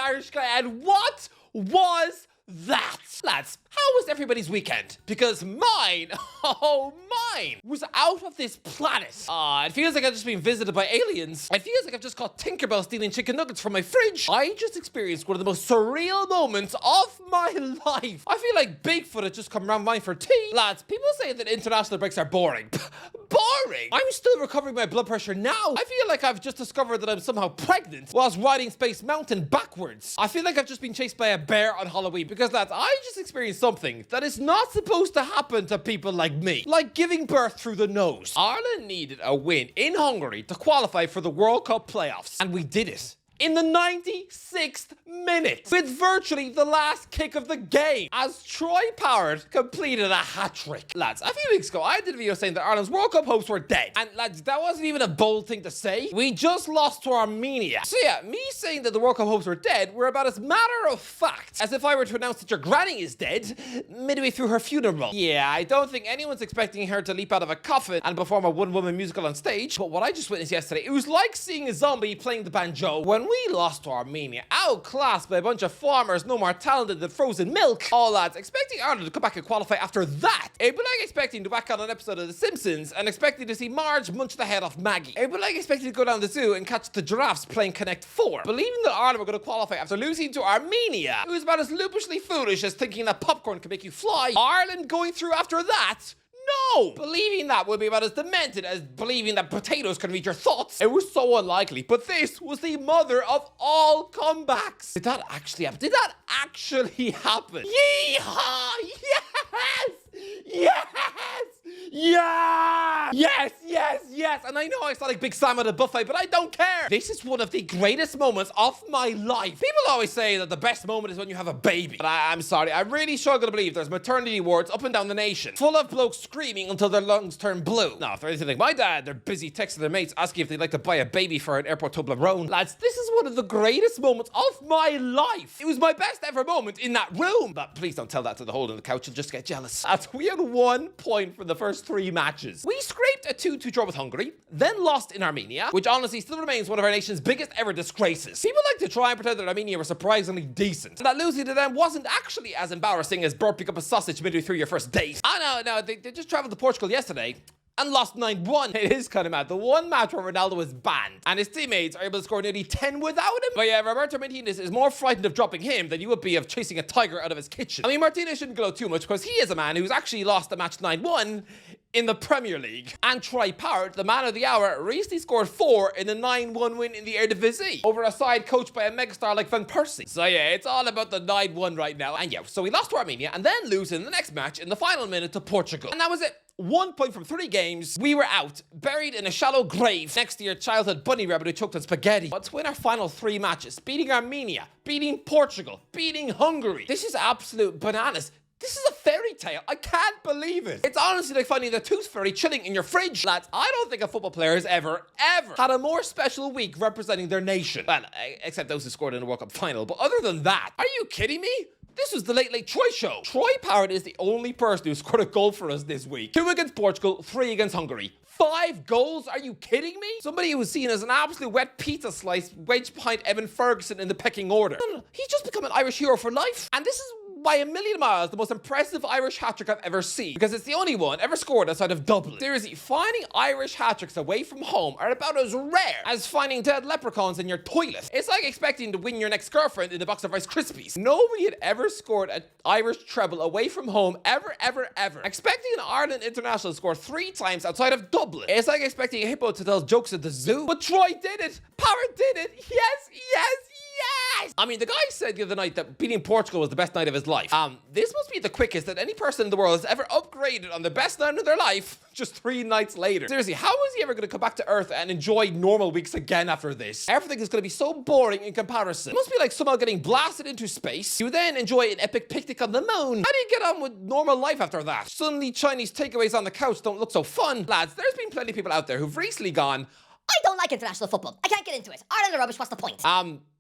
Irish guy, and what was that? Lads, how was everybody's weekend? Because mine, oh mine, was out of this planet. It feels like I've just been visited by aliens. It feels like I've just caught Tinkerbell stealing chicken nuggets from my fridge. I just experienced one of the most surreal moments of my life. I feel like Bigfoot had just come round mine for tea. Lads, people say that international breaks are boring. Boring? I'm still recovering my blood pressure now. I feel like I've just discovered that I'm somehow pregnant whilst riding Space Mountain backwards. I feel like I've just been chased by a bear on Halloween because, lads, I just experienced something that is not supposed to happen to people like me. Like giving birth through the nose. Ireland needed a win in Hungary to qualify for the World Cup playoffs. And we did it. In the 96th minute, with virtually the last kick of the game, as Troy Parrott completed a hat-trick. Lads, a few weeks ago, I did a video saying that Ireland's World Cup hopes were dead. And lads, that wasn't even a bold thing to say. We just lost to Armenia. So yeah, me saying that the World Cup hopes were dead were about as matter of fact as if I were to announce that your granny is dead midway through her funeral. Yeah, I don't think anyone's expecting her to leap out of a coffin and perform a one-woman musical on stage. But what I just witnessed yesterday, it was like seeing a zombie playing the banjo. When we lost to Armenia, outclassed by a bunch of farmers no more talented than frozen milk. Oh lads, expecting Ireland to come back and qualify after that, it'd be like expecting to back on an episode of The Simpsons and expecting to see Marge munch the head off Maggie. It'd be like expecting to go down the zoo and catch the giraffes playing Connect 4. Believing that Ireland were going to qualify after losing to Armenia, it was about as loopishly foolish as thinking that popcorn could make you fly. Ireland going through after that? No! Believing that would be about as demented as believing that potatoes can read your thoughts. It was so unlikely, but this was the mother of all comebacks. Did that actually happen? Did that actually happen? Yeehaw! Yes! Yes! Yeah! Yes, yes, yes! And I know I sound like Big Sam at a buffet, but I don't care! This is one of the greatest moments of my life. People always say that the best moment is when you have a baby. But I'm sorry, I really struggle to believe there's maternity wards up and down the nation, full of blokes screaming until their lungs turn blue. No, if they're anything like my dad, they're busy texting their mates asking if they'd like to buy a baby for an airport Toblerone. Lads, this is one of the greatest moments of my life. It was my best ever moment in that room. But please don't tell that to the hole in the couch, you'll just get jealous. We had 1 point for the first 3 matches. We scraped a 2-2 draw with Hungary, then lost in Armenia, which honestly still remains one of our nation's biggest ever disgraces. People like to try and pretend that Armenia were surprisingly decent, and that losing to them wasn't actually as embarrassing as burping up a sausage midway through your first date. Oh no, they just traveled to Portugal yesterday and lost 9-1. It is kind of mad. The one match where Ronaldo was banned and his teammates are able to score nearly 10 without him. But yeah, Roberto Martinez is more frightened of dropping him than you would be of chasing a tiger out of his kitchen. I mean, Martinez shouldn't glow too much because he is a man who's actually lost a match 9-1 in the Premier League. And Troy Parrott, the man of the hour, recently scored 4 in a 9-1 win in the Eredivisie over a side coached by a megastar like Van Persie. So yeah, it's all about the 9-1 right now. And yeah, so we lost to Armenia and then lose in the next match in the final minute to Portugal. And that was it. 1 point from 3 games. We were out, buried in a shallow grave next to your childhood bunny rabbit who choked on spaghetti. But to win our final 3 matches, beating Armenia, beating Portugal, beating Hungary. This is absolute bananas. This is a fairy tale. I can't believe it. It's honestly like finding the tooth fairy chilling in your fridge. Lads, I don't think a football player has ever had a more special week representing their nation. Well, except those who scored in the World Cup final. But other than that, are you kidding me? This was the Late Late Troy Show. Troy Parrott is the only person who scored a goal for us this week. 2 against Portugal, 3 against Hungary. 5 goals? Are you kidding me? Somebody who was seen as an absolute wet pizza slice wedged behind Evan Ferguson in the pecking order. No. He's just become an Irish hero for life. And this is by a million miles the most impressive Irish hat-trick I've ever seen, because it's the only one ever scored outside of Dublin. Seriously, finding Irish hat-tricks away from home are about as rare as finding dead leprechauns in your toilet. It's like expecting to win your next girlfriend in a box of Rice Krispies. Nobody had ever scored an Irish treble away from home ever. Expecting an Ireland international to score 3 times outside of Dublin. It's like expecting a hippo to tell jokes at the zoo. But Troy did it! Parrott did it! Yes! I mean, the guy said the other night that beating Portugal was the best night of his life. This must be the quickest that any person in the world has ever upgraded on the best night of their life just 3 nights later. Seriously, how is he ever going to come back to Earth and enjoy normal weeks again after this? Everything is going to be so boring in comparison. It must be like somehow getting blasted into space. You then enjoy an epic picnic on the moon. How do you get on with normal life after that? Suddenly Chinese takeaways on the couch don't look so fun. Lads, there's been plenty of people out there who've recently gone, I don't like international football. I can't get into it. Ireland are rubbish. What's the point?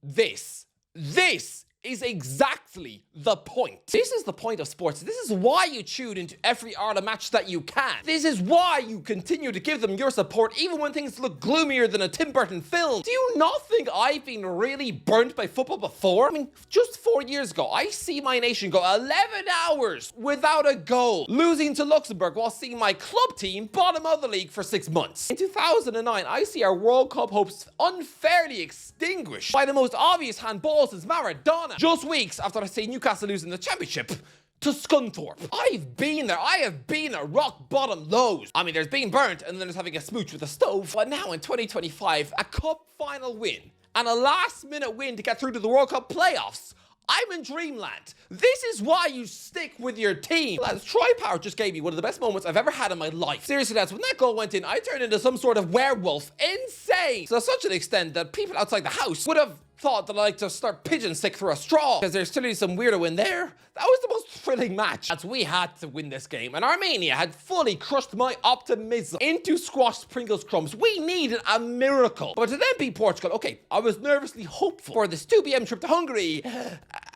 This is exactly the point. This is the point of sports. This is why you tune into every Ireland match that you can. This is why you continue to give them your support even when things look gloomier than a Tim Burton film. Do you not think I've been really burnt by football before? I mean, just 4 years ago, I see my nation go 11 hours without a goal, losing to Luxembourg while seeing my club team bottom of the league for 6 months. In 2009, I see our World Cup hopes unfairly extinguished by the most obvious handball since Maradona. Just weeks after I see Newcastle losing the championship to Scunthorpe. I've been there. I have been at rock bottom lows. I mean, there's being burnt and then there's having a smooch with a stove. But now in 2025, a cup final win and a last minute win to get through to the World Cup playoffs. I'm in dreamland. This is why you stick with your team. Lads, Troy Parrott just gave me one of the best moments I've ever had in my life. Seriously, lads, when that goal went in, I turned into some sort of werewolf. Insane. So such an extent that people outside the house would have thought that I like to start pigeon stick through a straw because there's clearly some weirdo in there. That was the most thrilling match. As we had to win this game, and Armenia had fully crushed my optimism into squashed Pringles crumbs. We needed a miracle. But to then beat Portugal, okay, I was nervously hopeful for this 2 p.m. trip to Hungary.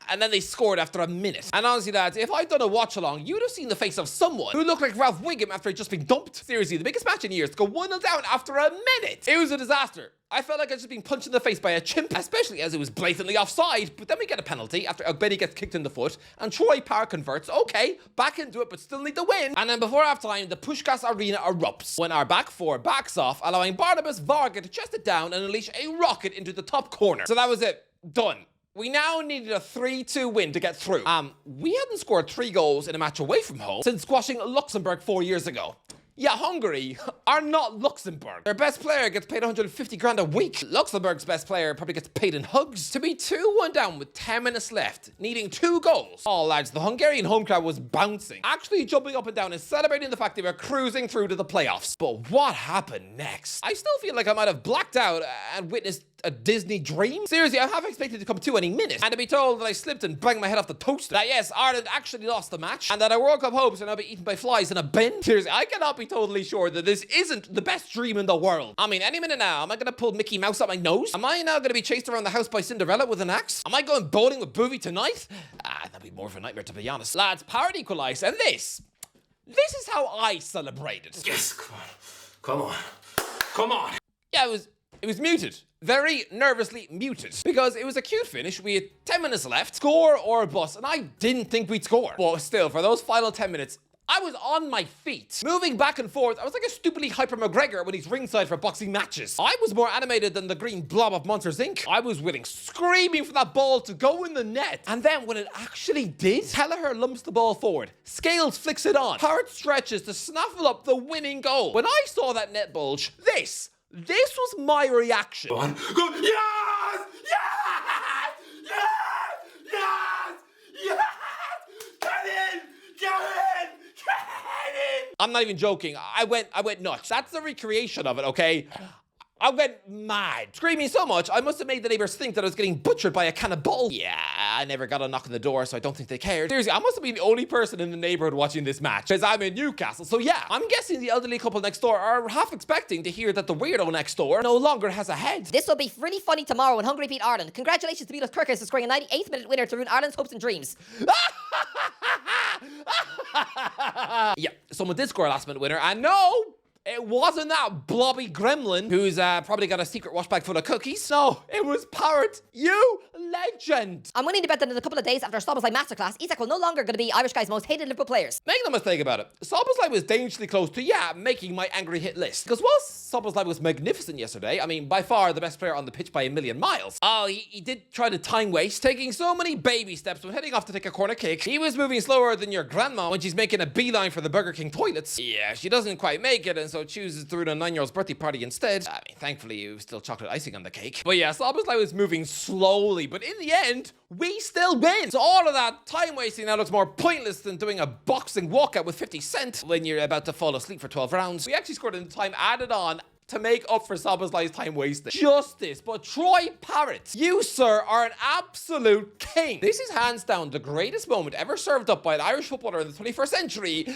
And then they scored after a minute. And honestly, lads, if I'd done a watch-along, you'd have seen the face of someone who looked like Ralph Wiggum after he'd just been dumped. Seriously, the biggest match in years to go 1-0 down after a minute. It was a disaster. I felt like I'd just been punched in the face by a chimp, especially as it was blatantly offside. But then we get a penalty after Ogbeni gets kicked in the foot, and Troy Parrott converts. Okay, back into it, but still need the win. And then before half-time, the Puskás Arena erupts when our back four backs off, allowing Barnabas Varga to chest it down and unleash a rocket into the top corner. So that was it. Done. We now needed a 3-2 win to get through. We hadn't scored 3 goals in a match away from home since squashing Luxembourg 4 years ago. Yeah, Hungary are not Luxembourg. Their best player gets paid 150 grand a week. Luxembourg's best player probably gets paid in hugs. To be 2-1 down with 10 minutes left, needing 2 goals. Oh, lads, the Hungarian home crowd was bouncing, actually jumping up and down and celebrating the fact they were cruising through to the playoffs. But what happened next? I still feel like I might have blacked out and witnessed a Disney dream. Seriously, I half expected to come to any minute and to be told that I slipped and banged my head off the toaster. That yes, Ireland actually lost the match and that our World Cup hopes are now being eaten by flies in a bin. Seriously, I cannot be totally sure that this isn't the best dream in the world. I mean, any minute now, am I going to pull Mickey Mouse up my nose? Am I now going to be chased around the house by Cinderella with an axe? Am I going bowling with Boovie tonight? That'd be more of a nightmare, to be honest. Lads, Parrott equalised, and this is how I celebrated. Yes, come on. Come on. Yeah, it was muted. Very nervously muted. Because it was a cute finish. We had 10 minutes left. Score or bust. And I didn't think we'd score. But still, for those final 10 minutes, I was on my feet, moving back and forth. I was like a stupidly Hyper McGregor when he's ringside for boxing matches. I was more animated than the green blob of Monsters Inc. I was willing, screaming for that ball to go in the net. And then when it actually did, Kelleher lumps the ball forward. Scales flicks it on. Parrott stretches to snaffle up the winning goal. When I saw that net bulge, this was my reaction. Go on. Go. Yes! Yes! Yes! Yes! Yes! Get in! Get in! Get in! I'm not even joking. I went nuts. That's the recreation of it, okay? I went mad, screaming so much I must have made the neighbors think that I was getting butchered by a cannibal. Yeah, I never got a knock on the door, so I don't think they cared. Seriously, I must have been the only person in the neighborhood watching this match, because I'm in Newcastle. So yeah, I'm guessing the elderly couple next door are half expecting to hear that the weirdo next door no longer has a head. This will be really funny tomorrow when Hungary beat Ireland. Congratulations to Beatles Kirkers for scoring a 98th minute winner to ruin Ireland's hopes and dreams. Yeah, someone did score a last minute winner, and no, it wasn't that blobby gremlin who's probably got a secret wash bag full of cookies. No, it was Parrott. You legend. I'm winning the bet that in a couple of days after Szoboszlai masterclass, Isak will no longer going to be Irish Guy's most hated Liverpool players. Make no mistake about it, Szoboszlai was dangerously close to, making my angry hit list. Because whilst Szoboszlai was magnificent yesterday, I mean, by far the best player on the pitch by a million miles. Oh, he did try to time waste, taking so many baby steps when heading off to take a corner kick. He was moving slower than your grandma when she's making a beeline for the Burger King toilets. Yeah, she doesn't quite make it, and so chooses to ruin a 9-year-old's birthday party instead. I mean, thankfully, it was still chocolate icing on the cake. But yeah, Szoboszlai was moving slowly, but in the end, we still win. So all of that time wasting now looks more pointless than doing a boxing walkout with 50 Cent when you're about to fall asleep for 12 rounds. We actually scored in time added on to make up for Szoboszlai's time wasted. Justice, but Troy Parrott, you, sir, are an absolute king. This is hands down the greatest moment ever served up by an Irish footballer in the 21st century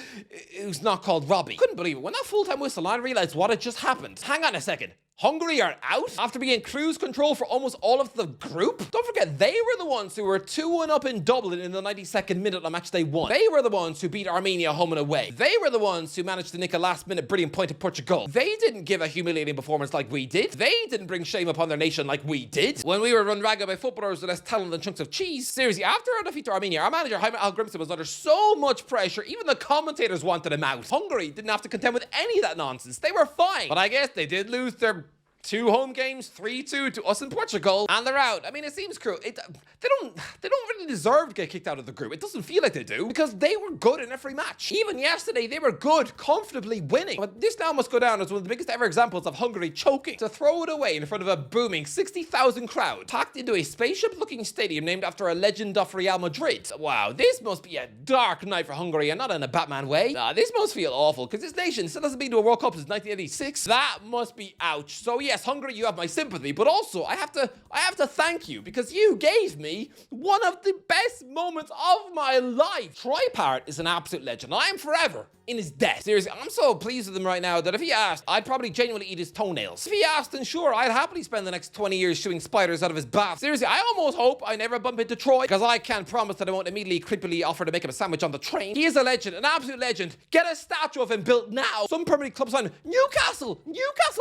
who's not called Robbie. Couldn't believe it. When that full-time whistle, I realized what had just happened. Hang on a second. Hungary are out after being in cruise control for almost all of the group. Don't forget, they were the ones who were 2-1 up in Dublin in the 92nd minute on match day 1. They were the ones who beat Armenia home and away. They were the ones who managed to nick a last-minute brilliant point to Portugal. They didn't give a humiliating performance like we did. They didn't bring shame upon their nation like we did. When we were run ragged by footballers with less talent than chunks of cheese. Seriously, after our defeat to Armenia, our manager, Jaime Al-Grimson, was under so much pressure, even the commentators wanted him out. Hungary didn't have to contend with any of that nonsense. They were fine. But I guess they did lose their 2 home games, 3-2 to us in Portugal, and they're out. I mean, it seems cruel. They don't really deserve to get kicked out of the group. It doesn't feel like they do, because they were good in every match. Even yesterday, they were good, comfortably winning. But this now must go down as one of the biggest ever examples of Hungary choking to throw it away in front of a booming 60,000 crowd, packed into a spaceship-looking stadium named after a legend of Real Madrid. Wow, this must be a dark night for Hungary, and not in a Batman way. This must feel awful, because this nation still hasn't been to a World Cup since 1986. That must be ouch. So yes, Hungary, you have my sympathy, but also I have to thank you, because you gave me one of the best moments of my life. Troy Parrott is an absolute legend. I am forever in his debt. Seriously, I'm so pleased with him right now that if he asked, I'd probably genuinely eat his toenails. If he asked, then sure, I'd happily spend the next 20 years shooting spiders out of his bath. Seriously, I almost hope I never bump into Troy, because I can't promise that I won't immediately creepily offer to make him a sandwich on the train. He is a legend, an absolute legend. Get a statue of him built now. Some Premier League club sign. Newcastle,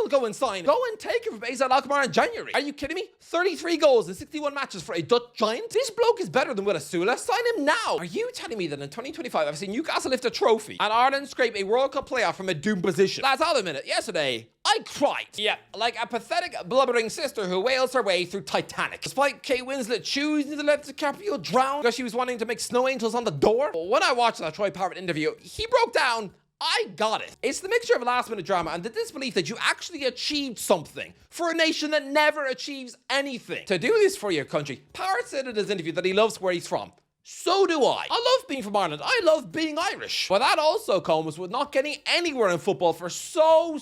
go and sign. Go and take him from AZ Alkmaar in January. Are you kidding me? 33 goals in 61 matches for a Dutch giant? This bloke is better than Willisula. Sign him now. Are you telling me that in 2025 I've seen Newcastle lift a trophy and Ireland scrape a World Cup playoff from a doomed position? Lads, hold a minute. Yesterday, I cried. Yeah, like a pathetic, blubbering sister who wails her way through Titanic. Despite Kate Winslet choosing to let DiCaprio drown because she was wanting to make snow angels on the door. When I watched that Troy Parrott interview, he broke down. I got it. It's the mixture of last-minute drama and the disbelief that you actually achieved something for a nation that never achieves anything. To do this for your country, Parrott said in his interview that he loves where he's from. So do I. I love being from Ireland. I love being Irish. But that also comes with not getting anywhere in football for so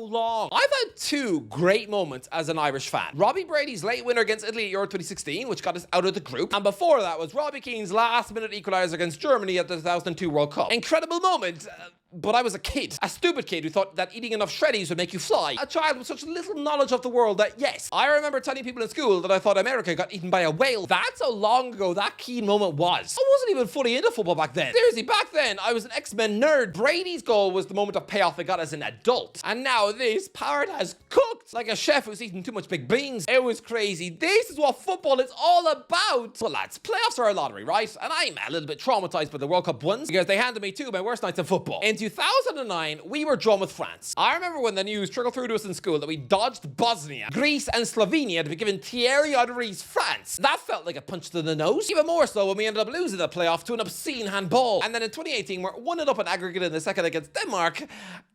long. I've had 2 great moments as an Irish fan. Robbie Brady's late winner against Italy at Euro 2016, which got us out of the group. And before that was Robbie Keane's last-minute equaliser against Germany at the 2002 World Cup. Incredible moment. But I was a kid. A stupid kid who thought that eating enough shreddies would make you fly. A child with such little knowledge of the world that, yes, I remember telling people in school that I thought America got eaten by a whale. That's how long ago that Keane moment was. I wasn't even fully into football back then. Seriously, back then, I was an X-Men nerd. Brady's goal was the moment of payoff I got as an adult. And now this, Parrott has cooked like a chef who's eaten too much big beans. It was crazy. This is what football is all about. But lads, playoffs are a lottery, right? And I'm a little bit traumatized by the World Cup ones because they handed me 2 of my worst nights in football. In 2009, we were drawn with France. I remember when the news trickled through to us in school that we dodged Bosnia, Greece and Slovenia to be given Thierry Henry's France. That felt like a punch to the nose. Even more so when we ended up losing the playoff to an obscene handball. And then in 2018, we're 1-up on aggregate in the second against Denmark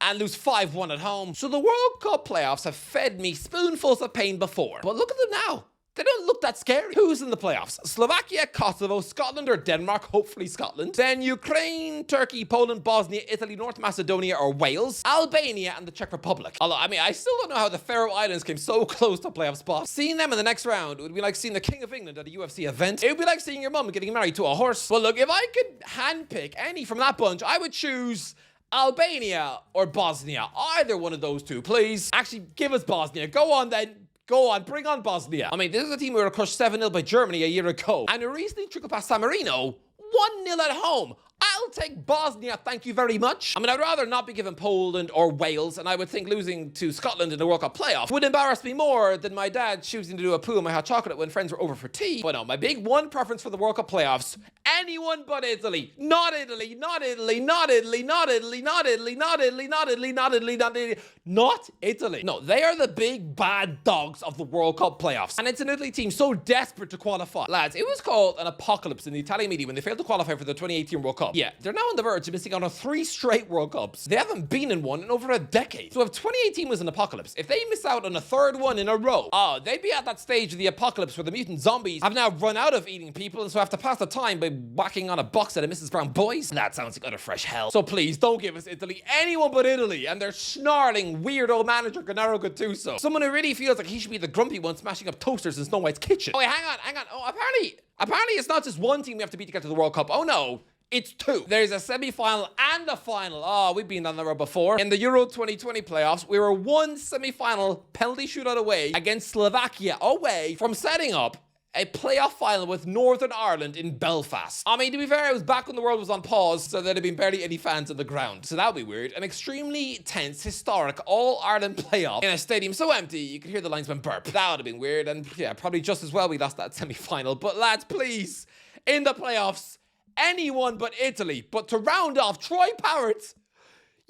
and lose 5-1 at home. So the World Cup playoffs have fed me spoonfuls of pain before. But look at them now. They don't look that scary. Who's in the playoffs? Slovakia, Kosovo, Scotland or Denmark, hopefully Scotland. Then Ukraine, Turkey, Poland, Bosnia, Italy, North Macedonia or Wales, Albania and the Czech Republic. Although, I mean, I still don't know how the Faroe Islands came so close to playoff spot. Seeing them in the next round would be like seeing the King of England at a UFC event. It would be like seeing your mum getting married to a horse. Well, look, if I could handpick any from that bunch, I would choose Albania or Bosnia. Either one of those 2, please. Actually, give us Bosnia. Go on then. Go on, bring on Bosnia. I mean, this is a team we were crushed 7-0 by Germany a year ago. And who recently trickled past San Marino 1-0 at home. I'll take Bosnia, thank you very much. I mean, I'd rather not be given Poland or Wales, and I would think losing to Scotland in the World Cup playoff would embarrass me more than my dad choosing to do a poo in my hot chocolate when friends were over for tea. But no, my big one preference for the World Cup playoffs, anyone but Italy. Not Italy, not Italy, not Italy, not Italy, not Italy, not Italy, not Italy, not Italy, not Italy, not Italy. No, they are the big bad dogs of the World Cup playoffs. And it's an Italy team so desperate to qualify. Lads, it was called an apocalypse in the Italian media when they failed to qualify for the 2018 World Cup. Yeah, they're now on the verge of missing out on 3 straight World Cups. They haven't been in one in over a decade. So if 2018 was an apocalypse, if they miss out on a 3rd one in a row, they'd be at that stage of the apocalypse where the mutant zombies have now run out of eating people and so have to pass the time by whacking on a box set of Mrs. Brown boys. That sounds like utter fresh hell. So please, don't give us Italy. Anyone but Italy. And their snarling, weirdo manager, Gennaro Gattuso. Someone who really feels like he should be the grumpy one smashing up toasters in Snow White's kitchen. Oh, wait, hang on. Oh, apparently it's not just one team we have to beat to get to the World Cup. Oh, no. It's two. There's a semi-final and a final. Oh, we've been on the road before. In the Euro 2020 playoffs, we were one semi-final penalty shootout away against Slovakia away from setting up a playoff final with Northern Ireland in Belfast. I mean, to be fair, it was back when the world was on pause, so there'd have been barely any fans on the ground. So that would be weird. An extremely tense, historic All-Ireland playoff in a stadium so empty, you could hear the linesman burp. That would have been weird, and yeah, probably just as well we lost that semi-final. But lads, please, in the playoffs, anyone but Italy. But to round off, Troy Parrott,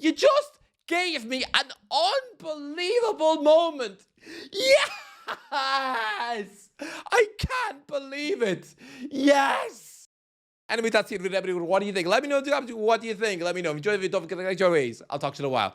you just gave me an unbelievable moment. Yes! I can't believe it. Yes! Anyway, that's it with everyone. What do you think? Let me know. What do you think? Let me know. Enjoy the video. Don't forget to like Troyyyy. I'll talk to you in a while.